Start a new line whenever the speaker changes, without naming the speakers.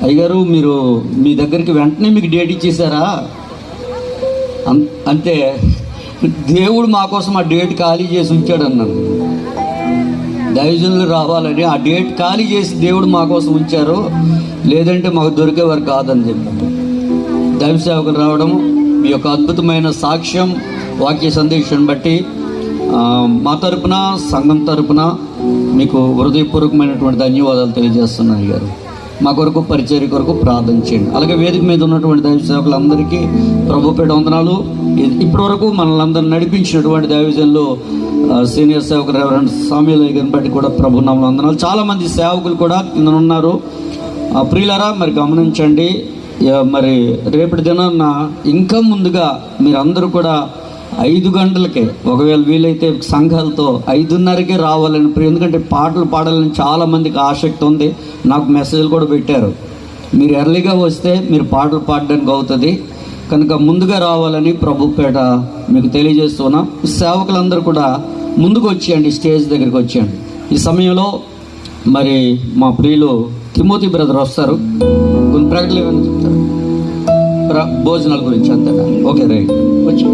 అయ్యగారు మీరు మీ దగ్గరికి వెంటనే మీకు డేట్ ఇచ్చేసారా అంటే దేవుడు మా కోసం ఆ డేట్ ఖాళీ చేసి ఉంచాడు అన్నాను. దైవజనులు రావాలని ఆ డేట్ ఖాళీ చేసి దేవుడు మా కోసం ఉంచారు, లేదంటే మాకు దొరికేవారు కాదని చెప్పాను. దైవ సేవకులు రావడం, మీ యొక్క అద్భుతమైన సాక్ష్యం, వాక్య సందేశం బట్టి మా తరపున, సంఘం తరపున మీకు హృదయపూర్వకమైనటువంటి ధన్యవాదాలు తెలియజేస్తున్నాను గారు. మా కొరకు పరిచర్య కొరకు ప్రార్థన చేయండి. అలాగే వేదిక మీద ఉన్నటువంటి దైవ సేవకులందరికీ ప్రభుపేట వందనాలు. ఇప్పటి వరకు మనల్ని అందరిని నడిపించినటువంటి దైవజనులు సీనియర్ సేవకులు రెవరెండ్ సామ్యూల్ గారిని బట్టి కూడా ప్రభు నామములో వందనాలు. చాలామంది సేవకులు కూడా కింద ఉన్నారు. ప్రియులారా మరి గమనించండి, మరి రేపటి దినాన్న ఇంకా ముందుగా మీరందరూ కూడా 5 గంటలకే, ఒకవేళ వీలైతే సంఘాలతో 5:30కే రావాలని. ఎందుకంటే పాటలు పాడాలని చాలామందికి ఆసక్తి ఉంది. నాకు మెసేజ్లు కూడా పెట్టారు, మీరు ఎర్లీగా వస్తే మీరు పాటలు పాడడానికి అవుతుంది కనుక ముందుగా రావాలని ప్రభుపేట మీకు తెలియజేస్తున్నాం. సేవకులందరూ కూడా ముందుకు వచ్చేయండి, స్టేజ్ దగ్గరికి వచ్చేయండి. ఈ సమయంలో మరి మా ప్రియులు తిమోతి బ్రదర్ వస్తారు, కొన్ని ప్రకటనలు ఏమైనా చెప్తారు భోజనాల గురించి. అంతేనా? ఓకే, రైట్, వచ్చి